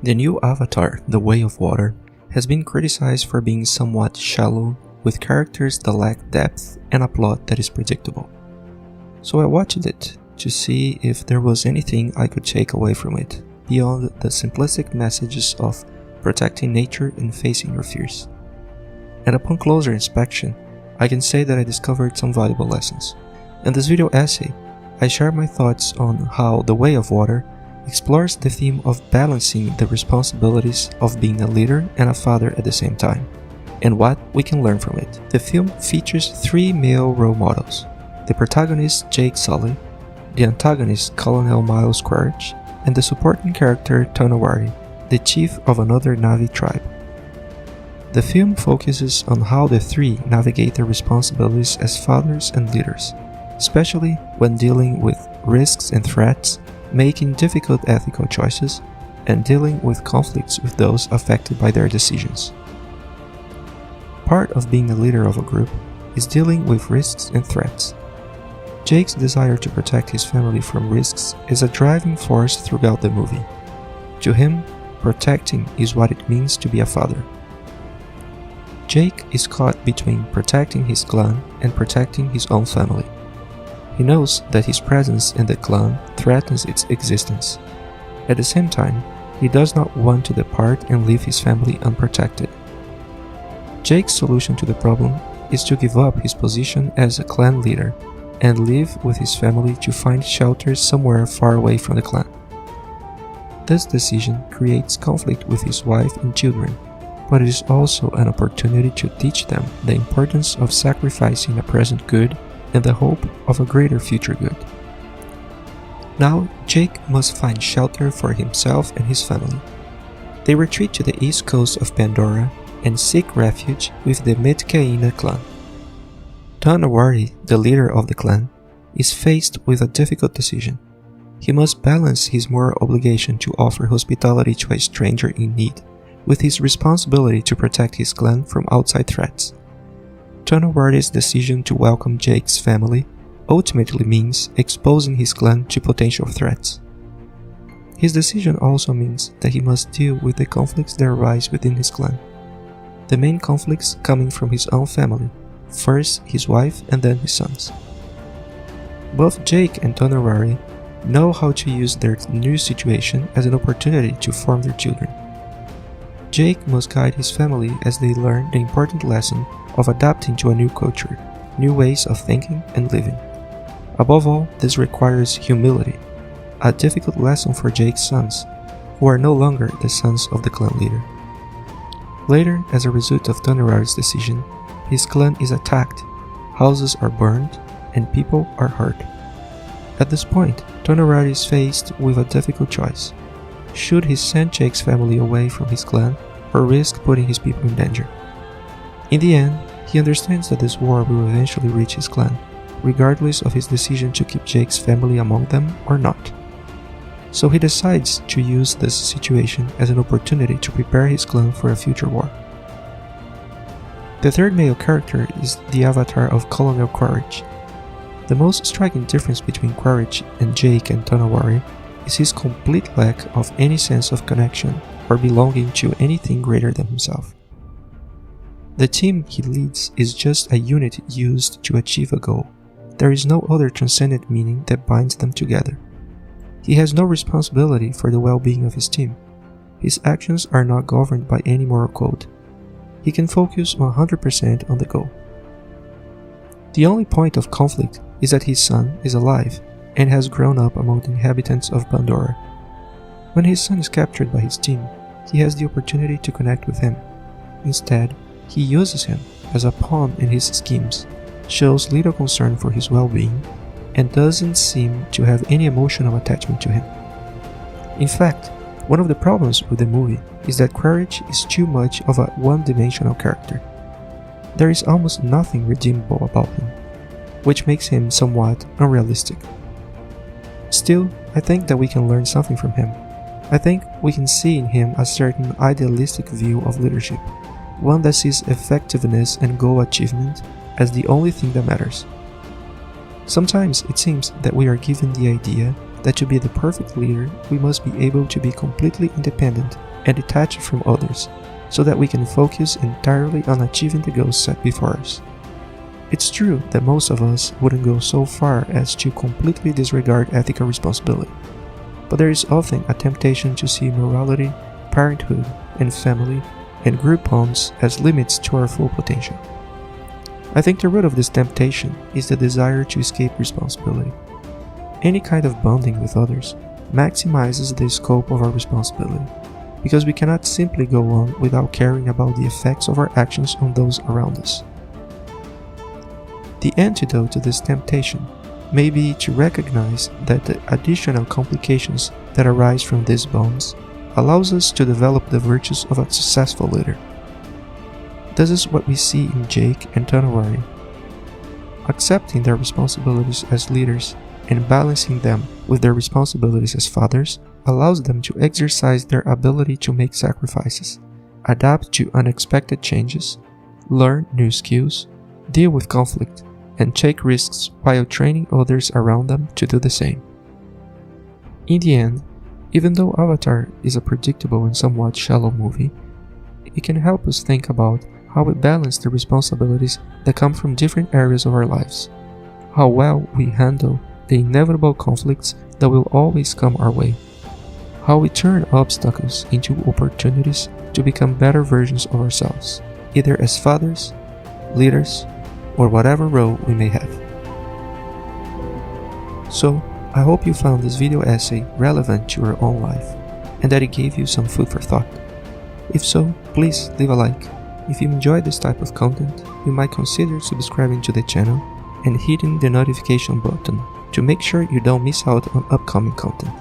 The new Avatar, The Way of Water, has been criticized for being somewhat shallow, with characters that lack depth and a plot that is predictable. So I watched it to see if there was anything I could take away from it, beyond the simplistic messages of protecting nature and facing your fears. And upon closer inspection, I can say that I discovered some valuable lessons. In this video essay, I share my thoughts on how The Way of Water explores the theme of balancing the responsibilities of being a leader and a father at the same time, and what we can learn from it. The film features three male role models: the protagonist Jake Sully, the antagonist Colonel Miles Quaritch, and the supporting character Tonawari, the chief of another Na'vi tribe. The film focuses on how the three navigate their responsibilities as fathers and leaders, especially when dealing with risks and threats, making difficult ethical choices, and dealing with conflicts with those affected by their decisions. Part of being a leader of a group is dealing with risks and threats. Jake's desire to protect his family from risks is a driving force throughout the movie. To him, protecting is what it means to be a father. Jake is caught between protecting his clan and protecting his own family. He knows that his presence in the clan threatens its existence. At the same time, he does not want to depart and leave his family unprotected. Jake's solution to the problem is to give up his position as a clan leader and live with his family to find shelter somewhere far away from the clan. This decision creates conflict with his wife and children, but it is also an opportunity to teach them the importance of sacrificing a present good in the hope of a greater future good. Now, Jake must find shelter for himself and his family. They retreat to the east coast of Pandora and seek refuge with the Midcaina clan. Tonawari, the leader of the clan, is faced with a difficult decision. He must balance his moral obligation to offer hospitality to a stranger in need with his responsibility to protect his clan from outside threats. Tonawari's decision to welcome Jake's family ultimately means exposing his clan to potential threats. His decision also means that he must deal with the conflicts that arise within his clan. The main conflicts coming from his own family, first his wife and then his sons. Both Jake and Tonawari know how to use their new situation as an opportunity to form their children. Jake must guide his family as they learn the important lesson of adapting to a new culture, new ways of thinking and living. Above all, this requires humility, a difficult lesson for Jake's sons, who are no longer the sons of the clan leader. Later, as a result of Tonawari's decision, his clan is attacked, houses are burned, and people are hurt. At this point, Tonawari is faced with a difficult choice. Should he send Jake's family away from his clan or risk putting his people in danger? In the end, he understands that this war will eventually reach his clan, regardless of his decision to keep Jake's family among them or not. So he decides to use this situation as an opportunity to prepare his clan for a future war. The third male character is the avatar of Colonel Quaritch. The most striking difference between Quaritch and Jake and Tonawari is his complete lack of any sense of connection or belonging to anything greater than himself. The team he leads is just a unit used to achieve a goal. There is no other transcendent meaning that binds them together. He has no responsibility for the well-being of his team. His actions are not governed by any moral code. He can focus 100% on the goal. The only point of conflict is that his son is alive and has grown up among the inhabitants of Pandora. When his son is captured by his team, he has the opportunity to connect with him. Instead, he uses him as a pawn in his schemes, shows little concern for his well-being, and doesn't seem to have any emotional attachment to him. In fact, one of the problems with the movie is that Quaritch is too much of a one-dimensional character. There is almost nothing redeemable about him, which makes him somewhat unrealistic. Still, I think that we can learn something from him. I think we can see in him a certain idealistic view of leadership, one that sees effectiveness and goal achievement as the only thing that matters. Sometimes it seems that we are given the idea that to be the perfect leader, we must be able to be completely independent and detached from others, so that we can focus entirely on achieving the goals set before us. It's true that most of us wouldn't go so far as to completely disregard ethical responsibility, but there is often a temptation to see morality, parenthood, and family, and group bonds as limits to our full potential. I think the root of this temptation is the desire to escape responsibility. Any kind of bonding with others maximizes the scope of our responsibility, because we cannot simply go on without caring about the effects of our actions on those around us. The antidote to this temptation may be to recognize that the additional complications that arise from these bonds allows us to develop the virtues of a successful leader. This is what we see in Jake and Tanawari. Accepting their responsibilities as leaders and balancing them with their responsibilities as fathers allows them to exercise their ability to make sacrifices, adapt to unexpected changes, learn new skills, deal with conflict, and take risks while training others around them to do the same. In the end, even though Avatar is a predictable and somewhat shallow movie, it can help us think about how we balance the responsibilities that come from different areas of our lives, how well we handle the inevitable conflicts that will always come our way, how we turn obstacles into opportunities to become better versions of ourselves, either as fathers, leaders, or whatever role we may have. So, I hope you found this video essay relevant to your own life, and that it gave you some food for thought. If so, please leave a like. If you enjoyed this type of content, you might consider subscribing to the channel and hitting the notification button to make sure you don't miss out on upcoming content.